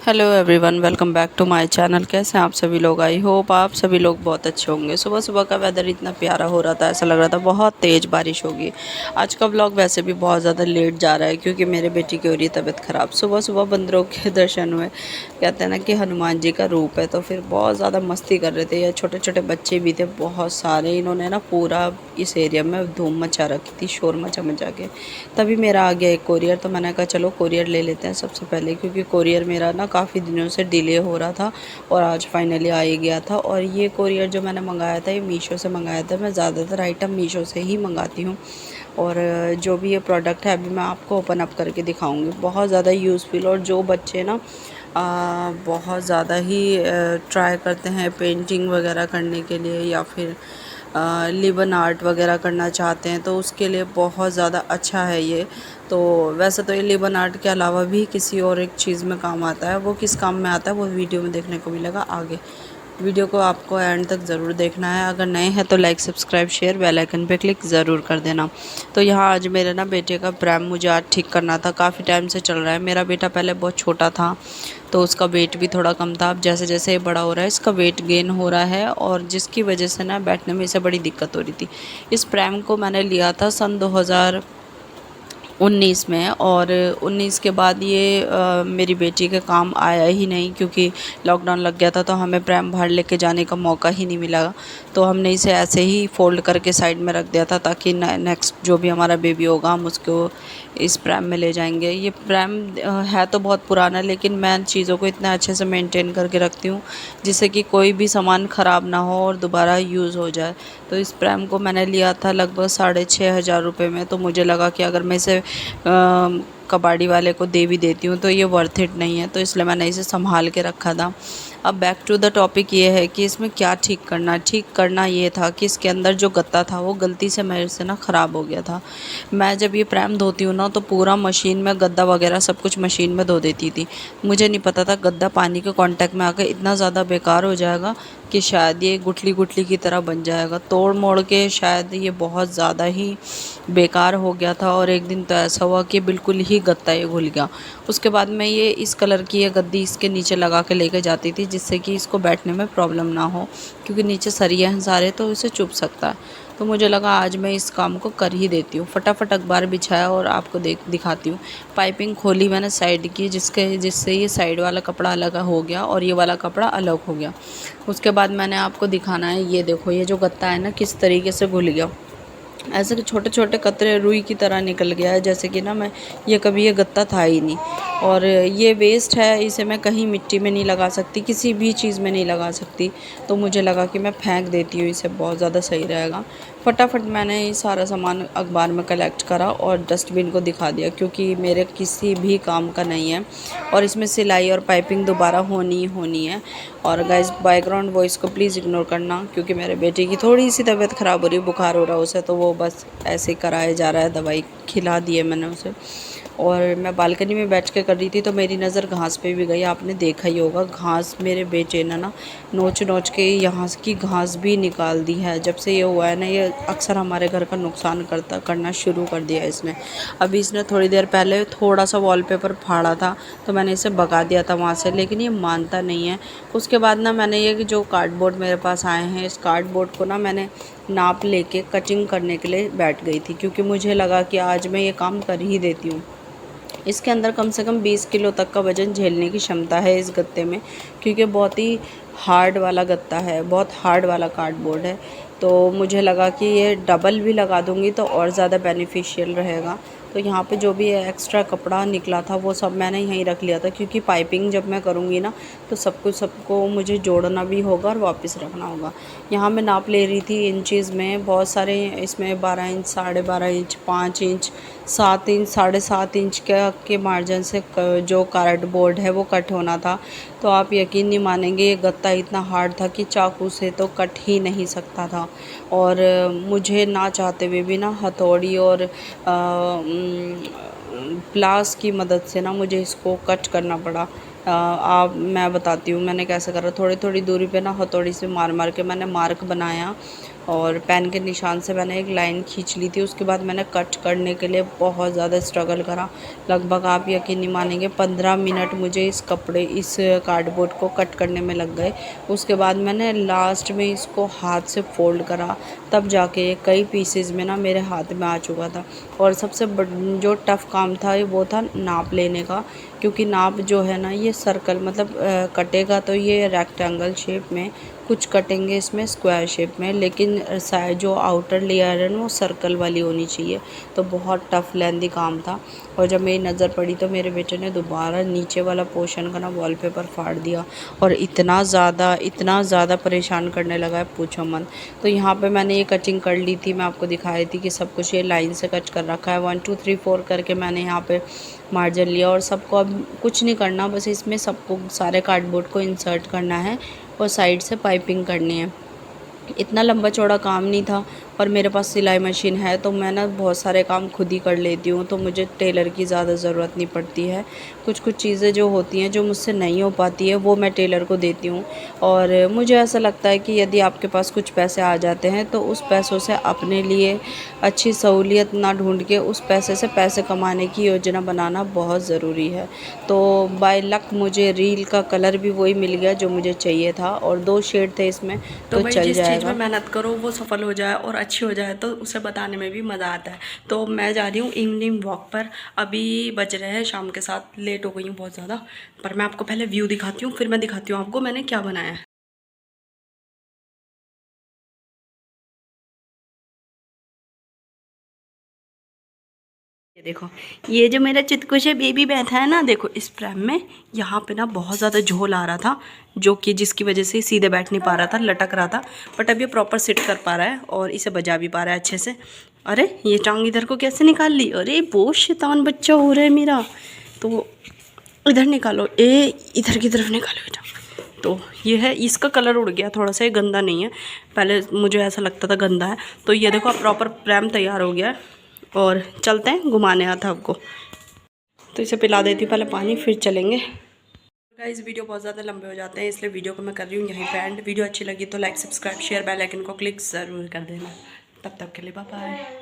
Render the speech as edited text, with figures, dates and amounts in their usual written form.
Hello everyone, welcome back to my channel. कैसे हैं आप सभी लोग? आई होप आप सभी लोग बहुत अच्छे होंगे। सुबह सुबह का वेदर इतना प्यारा हो रहा था, ऐसा लग रहा था बहुत तेज़ बारिश होगी। आज का व्लॉग वैसे भी बहुत ज़्यादा लेट जा रहा है क्योंकि मेरे बेटी की हो रही है तबीयत ख़राब। सुबह सुबह बंदरों के दर्शन हुए। कहते हैं ना कि हनुमान जी का रूप है, तो फिर बहुत ज़्यादा मस्ती कर रहे थे। या छोटे छोटे बच्चे भी थे बहुत सारे। इन्होंने ना पूरा इस एरिया में धूम मचा रखी थी, शोर मचा मचा के। तभी मेरा आ गया एक कोरियर, तो मैंने कहा चलो कोरियर ले लेते हैं सबसे पहले, क्योंकि कोरियर मेरा ना काफ़ी दिनों से डिले हो रहा था और आज फाइनली आ ही गया था। और ये कोरियर जो मैंने मंगाया था ये मीशो से मंगाया था। मैं ज़्यादातर आइटम मीशो से ही मंगाती हूँ। और जो भी ये प्रोडक्ट है अभी मैं आपको ओपन अप करके दिखाऊंगी। बहुत ज़्यादा यूज़फुल, और जो बच्चे ना बहुत ज़्यादा ही ट्राई करते हैं पेंटिंग वगैरह करने के लिए, या फिर लिबन आर्ट वगैरह करना चाहते हैं, तो उसके लिए बहुत ज़्यादा अच्छा है ये। तो वैसे तो ये लिबन आर्ट के अलावा भी किसी और एक चीज़ में काम आता है। वो किस काम में आता है वो वीडियो में देखने को मिलेगा आगे। वीडियो को आपको एंड तक ज़रूर देखना है। अगर नए हैं तो like, subscribe, share, bell icon पे क्लिक ज़रूर कर देना। तो यहाँ आज मेरे ना बेटे का प्रैम मुझे आज ठीक करना था। काफ़ी टाइम से चल रहा है। मेरा बेटा पहले बहुत छोटा था तो उसका वेट भी थोड़ा कम था। अब जैसे जैसे ये बड़ा हो रहा है इसका वेट गेन हो रहा है, और जिसकी वजह से ना बैठने में इसे बड़ी दिक्कत हो रही थी। इस प्रैम को मैंने लिया था सन 2019 में, और 19 के बाद ये मेरी बेटी के काम आया ही नहीं, क्योंकि लॉकडाउन लग गया था तो हमें प्रैम बाहर लेके जाने का मौका ही नहीं मिला। तो हमने इसे ऐसे ही फ़ोल्ड करके साइड में रख दिया था, ताकि नेक्स्ट जो भी हमारा बेबी होगा हम उसको इस प्रैम में ले जाएंगे। ये प्रैम है तो बहुत पुराना, लेकिन मैं चीज़ों को इतना अच्छे से मेंटेन करके रखती हूँ जिससे कि कोई भी सामान ख़राब ना हो और दोबारा यूज़ हो जाए। तो इस प्रैम को मैंने लिया था लगभग 6,500 में। तो मुझे लगा कि अगर मैं इसे कबाड़ी वाले को दे भी देती हूँ तो ये वर्थ इट नहीं है, तो इसलिए मैंने इसे संभाल के रखा था। अब बैक टू द टॉपिक ये है कि इसमें क्या ठीक करना ये था कि इसके अंदर जो गत्ता था वो गलती से मेरे से ना ख़राब हो गया था। मैं जब ये प्रैम धोती हूँ ना तो पूरा मशीन में गद्दा वगैरह सब कुछ मशीन में धो देती थी। मुझे नहीं पता था गद्दा पानी के कांटेक्ट में आकर इतना ज़्यादा बेकार हो जाएगा कि शायद ये गुठली गुठली की तरह बन जाएगा। तोड़ मोड़ के शायद ये बहुत ज़्यादा ही बेकार हो गया था। और एक दिन तो ऐसा हुआ कि बिल्कुल ही गत्ता ये घुल गया। उसके बाद मैं ये इस कलर की ये गद्दी इसके नीचे लगा के लेके जाती थी, जिससे कि इसको बैठने में प्रॉब्लम ना हो, क्योंकि नीचे सरिये हैं सारे तो इसे चुभ सकता है। तो मुझे लगा आज मैं इस काम को कर ही देती हूँ। फटाफट अखबार बिछाया और आपको दिखाती हूँ। पाइपिंग खोली मैंने साइड की, जिससे ये साइड वाला कपड़ा अलग हो गया और ये वाला कपड़ा अलग हो गया। उसके बाद मैंने आपको दिखाना है, ये देखो ये जो गत्ता है ना किस तरीके से घुल गया। ऐसे कि छोटे छोटे कतरे रुई की तरह निकल गया है, जैसे कि ना मैं ये गत्ता था ही नहीं। और ये वेस्ट है, इसे मैं कहीं मिट्टी में नहीं लगा सकती, किसी भी चीज़ में नहीं लगा सकती। तो मुझे लगा कि मैं फेंक देती हूँ इसे, बहुत ज़्यादा सही रहेगा। फटाफट मैंने ये सारा सामान अखबार में कलेक्ट करा और डस्टबिन को दिखा दिया, क्योंकि मेरे किसी भी काम का नहीं है। और इसमें सिलाई और पाइपिंग दोबारा होनी ही होनी है। और गाइस बैकग्राउंड वॉइस को प्लीज़ इग्नोर करना, क्योंकि मेरे बेटे की थोड़ी सी तबीयत ख़राब हो रही है, बुखार हो रहा है उसे, तो वो बस ऐसे कराया जा रहा है। दवाई खिला दी है मैंने उसे। और मैं बालकनी में बैठ के कर रही थी तो मेरी नज़र घास पे भी गई। आपने देखा ही होगा घास मेरे बेटे ने ना नोच नोच के यहाँ की घास भी निकाल दी है। जब से ये हुआ है ना, ये अक्सर हमारे घर का नुकसान करना शुरू कर दिया है इसने। अभी इसने थोड़ी देर पहले थोड़ा सा वॉलपेपर फाड़ा था तो मैंने इसे भगा दिया था वहाँ से, लेकिन ये मानता नहीं है। उसके बाद ना मैंने ये जो कार्डबोर्ड मेरे पास आए हैं, इस कार्डबोर्ड को ना मैंने नाप लेके कटिंग करने के लिए बैठ गई थी, क्योंकि मुझे लगा कि आज मैं ये काम कर ही देती हूँ। इसके अंदर कम से कम 20 किलो तक का वज़न झेलने की क्षमता है इस गत्ते में, क्योंकि बहुत ही हार्ड वाला गत्ता है, बहुत हार्ड वाला कार्डबोर्ड है। तो मुझे लगा कि ये डबल भी लगा दूँगी तो और ज़्यादा बेनिफिशियल रहेगा। तो यहाँ पे जो भी एक्स्ट्रा कपड़ा निकला था वो सब मैंने यहीं रख लिया था, क्योंकि पाइपिंग जब मैं करूँगी ना तो सबको मुझे जोड़ना भी होगा और वापस रखना होगा। यहाँ मैं नाप ले रही थी इंचज़ में, बहुत सारे इसमें 12 inch, 12.5 inch, 5 inch, 7 inch, 7.5 inch के मार्जिन से जो कार्डबोर्ड है वो कट होना था। तो आप यकीन नहीं मानेंगे, ये गत्ता इतना हार्ड था कि चाकू से तो कट ही नहीं सकता था। और मुझे ना चाहते हुए भी ना हथौड़ी और प्लास की मदद से ना मुझे इसको कट करना पड़ा। मैं बताती हूँ मैंने कैसे करा। थोड़ी थोड़ी दूरी पे ना हथौड़ी से मार मार के मैंने मार्क बनाया, और पेन के निशान से मैंने एक लाइन खींच ली थी। उसके बाद मैंने कट करने के लिए बहुत ज़्यादा स्ट्रगल करा। लगभग आप यकीन नहीं मानेंगे 15 मिनट मुझे इस कार्डबोर्ड को कट करने में लग गए। उसके बाद मैंने लास्ट में इसको हाथ से फोल्ड करा, तब जाके कई पीसेज में ना मेरे हाथ में आ चुका था। और सबसे जो टफ़ काम था वो था नाप लेने का, क्योंकि नाप जो है ना ये सर्कल मतलब कटेगा तो ये रेक्टेंगल शेप में, कुछ कटेंगे इसमें स्क्वायर शेप में, लेकिन साइड जो आउटर लेयर है ना वो सर्कल वाली होनी चाहिए। तो बहुत टफ़ लेंदी काम था। और जब मेरी नज़र पड़ी तो मेरे बेटे ने दोबारा नीचे वाला पोर्शन का ना वॉलपेपर फाड़ दिया और इतना ज़्यादा परेशान करने लगा है, पूछो मत। तो यहाँ पे मैंने ये कटिंग कर ली थी, मैं आपको दिखा रही थी कि सब कुछ ये लाइन से कट कर रखा है। 1 2 3 4 करके मैंने यहाँ पे मार्जिन लिया और सबको अब कुछ नहीं करना, बस इसमें सबको सारे कार्डबोर्ड को इंसर्ट करना है और साइड से पाइपिंग करनी है। इतना लंबा चौड़ा काम नहीं था और मेरे पास सिलाई मशीन है तो मैं ना बहुत सारे काम खुद ही कर लेती हूँ, तो मुझे टेलर की ज़्यादा ज़रूरत नहीं पड़ती है। कुछ चीज़ें जो होती हैं जो मुझसे नहीं हो पाती है वो मैं टेलर को देती हूँ। और मुझे ऐसा लगता है कि यदि आपके पास कुछ पैसे आ जाते हैं तो उस पैसों से अपने लिए अच्छी सहूलियत ना ढूंढ के उस पैसे से पैसे कमाने की योजना बनाना बहुत ज़रूरी है। तो बाय लक मुझे रील का कलर भी वही मिल गया जो मुझे चाहिए था और 2 शेड थे इसमें, तो भाई चल जिस चीज़ में जाएगा। मेहनत करो वो सफल हो जाए और अच्छी हो जाए तो उसे बताने में भी मज़ा आता है। तो मैं जा रही हूँ इवनिंग वॉक पर। अभी बज रहे हैं शाम के 7, लेट हो गई हूँ बहुत ज़्यादा। पर मैं आपको पहले व्यू दिखाती हूँ, फिर मैं दिखाती हूँ आपको मैंने क्या बनाया है। ये देखो, ये जो मेरा चितकुश बेबी बैठा है ना, देखो इस फ्रेम में यहाँ पे ना बहुत ज़्यादा झोल आ रहा था, जो कि जिसकी वजह से सीधे बैठ नहीं पा रहा था, लटक रहा था। बट अब ये प्रॉपर सिट कर पा रहा है और इसे बजा भी पा रहा है अच्छे से। अरे ये टांग इधर को कैसे निकाल ली, अरे बहुत शैतान बच्चा हो रहा है मेरा। तो इधर निकालो, इधर की तरफ निकालो बेटा। तो ये है, इसका कलर उड़ गया थोड़ा सा, ये गंदा नहीं है, पहले मुझे ऐसा लगता था गंदा है। तो ये देखो अब प्रॉपर फ्रेम तैयार हो गया है और चलते हैं, घुमाने आता आपको। तो इसे पिला देती हूँ पहले पानी, फिर चलेंगे। गाइस वीडियो बहुत ज़्यादा लंबे हो जाते हैं, इसलिए वीडियो को मैं कर रही हूँ यहीं पे एंड। वीडियो अच्छी लगी तो like subscribe share bell icon को क्लिक ज़रूर कर देना। तब तक के लिए बाय बाय।